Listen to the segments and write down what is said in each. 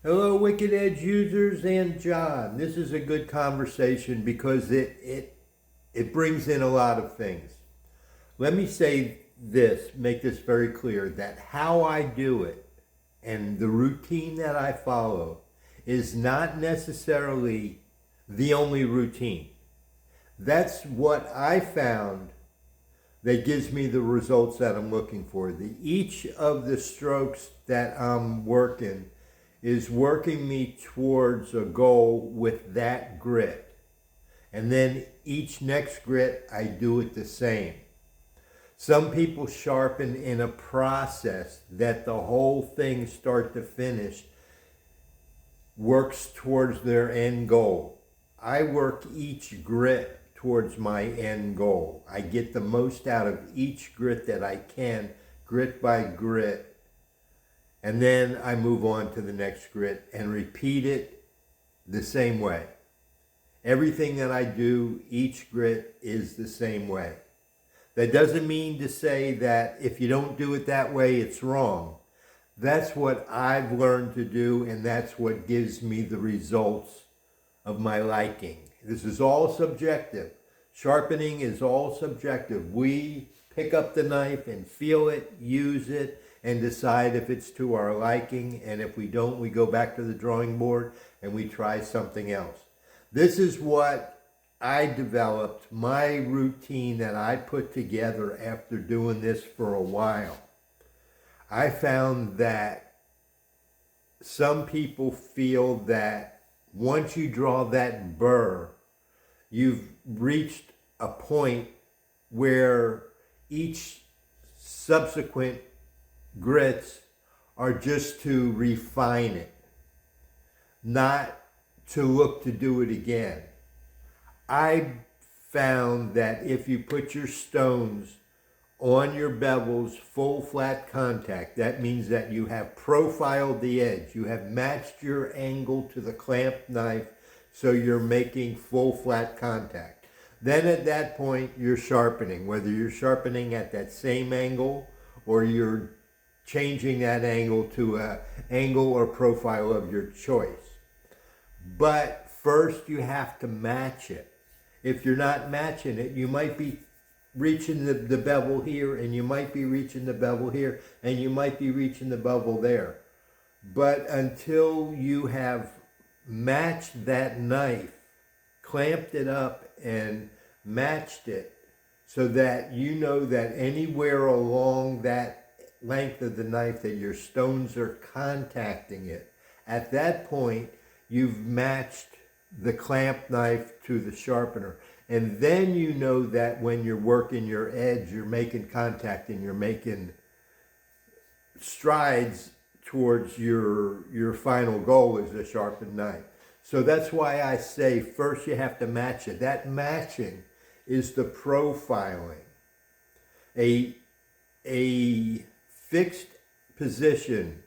Hello, Wicked Edge users and John. This is a good conversation because it brings in a lot of things. Let me say this, make this very clear, that how I do it and the routine that I follow is not necessarily the only routine. That's what I found that gives me the results that I'm looking for. Each of the strokes that I'm working is working me towards a goal with that grit. And then each next grit, I do it the same. Some people sharpen in a process that the whole thing, start to finish, works towards their end goal. I work each grit towards my end goal. I get the most out of each grit that I can, grit by grit. And then I move on to the next grit and repeat it the same way. Everything that I do, each grit is the same way. That doesn't mean to say that if you don't do it that way, it's wrong. That's what I've learned to do, and that's what gives me the results of my liking. This is all subjective. Sharpening is all subjective. We pick up the knife and feel it, use it, and decide if it's to our liking, and if we don't, we go back to the drawing board and we try something else. This is what I developed, my routine that I put together after doing this for a while. I found that some people feel that once you draw that burr, you've reached a point where each subsequent grits are just to refine it, not to look to do it again. I found that if you put your stones on your bevels full flat contact, that means that you have profiled the edge. You have matched your angle to the clamped knife, so you're making full flat contact. Then at that point, you're sharpening, whether you're sharpening at that same angle or you're changing that angle to an angle or profile of your choice. But first you have to match it. If you're not matching it, you might be reaching the bevel here, and you might be reaching the bevel here, and you might be reaching the bevel there. But until you have matched that knife, clamped it up and matched it so that you know that anywhere along that length of the knife that your stones are contacting it, at that point you've matched the clamp knife to the sharpener. And then you know that when you're working your edge, you're making contact and you're making strides towards your final goal is a sharpened knife. So that's why I say first you have to match it. That matching is the profiling. A fixed position,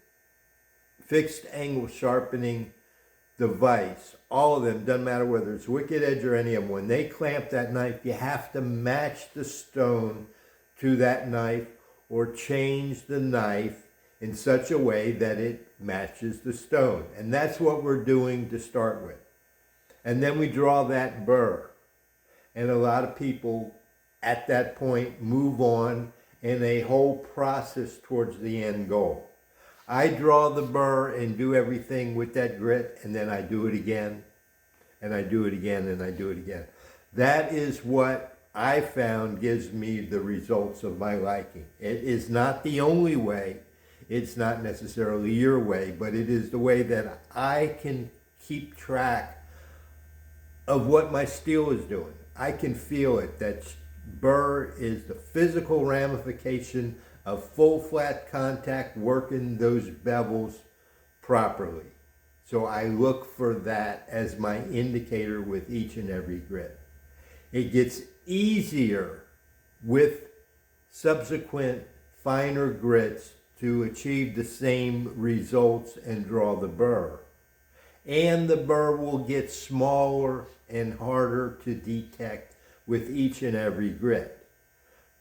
fixed angle sharpening device, all of them, doesn't matter whether it's Wicked Edge or any of them, when they clamp that knife, you have to match the stone to that knife or change the knife in such a way that it matches the stone. And that's what we're doing to start with. And then we draw that burr. And a lot of people at that point move on in a whole process towards the end goal. I draw the burr and do everything with that grit, and then I do it again, and I do it again, and I do it again. That is what I found gives me the results of my liking. It is not the only way. It's not necessarily your way, but it is the way that I can keep track of what my steel is doing. I can feel it. That burr is the physical ramification of full flat contact, working those bevels properly. So I look for that as my indicator with each and every grit. It gets easier with subsequent finer grits to achieve the same results and draw the burr. And the burr will get smaller and harder to detect with each and every grit.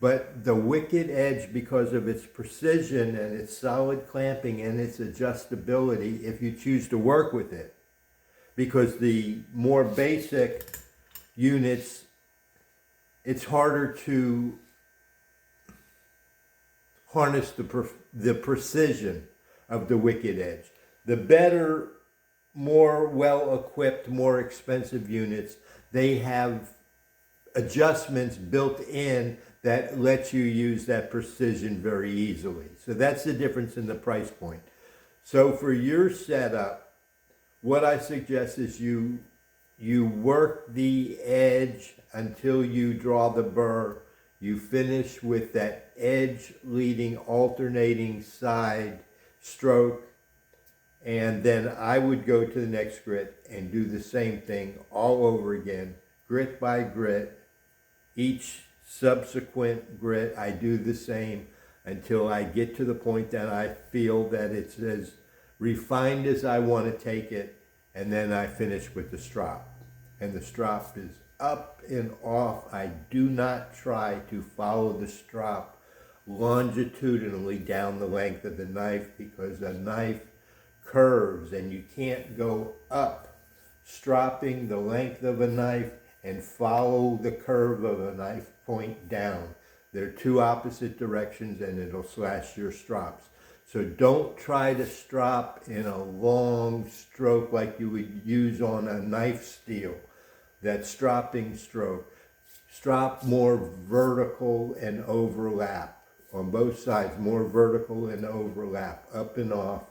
But the wicked edge, because of its precision and its solid clamping and its adjustability, if you choose to work with it, because the more basic units, it's harder to harness the precision of the wicked edge. The better, more well-equipped, more expensive units, they have adjustments built in that let you use that precision very easily. So that's the difference in the price point. So for your setup, what I suggest is you work the edge until you draw the burr. You finish with that edge leading alternating side stroke, and then I would go to the next grit and do the same thing all over again, grit by grit. Each subsequent grit I do the same until I get to the point that I feel that it's as refined as I want to take it, and then I finish with the strop. And the strop is up and off. I do not try to follow the strop longitudinally down the length of the knife, because the knife curves and you can't go up stropping the length of a knife and follow the curve of a knife point down. They're two opposite directions and it'll slash your strops. So don't try to strop in a long stroke like you would use on a knife steel, that stropping stroke. Strop more vertical and overlap on both sides, more vertical and overlap, up and off.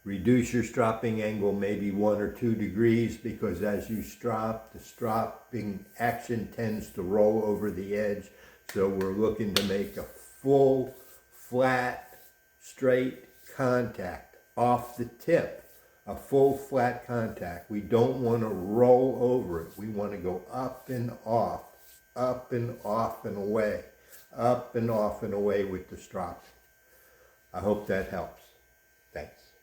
Reduce your stropping angle maybe 1 or 2 degrees, because as you strop, the stropping action tends to roll over the edge. So we're looking to make a full, flat, straight contact off the tip, a full flat contact. We don't want to roll over it. We want to go up and off and away, up and off and away with the strop. I hope that helps. Thanks.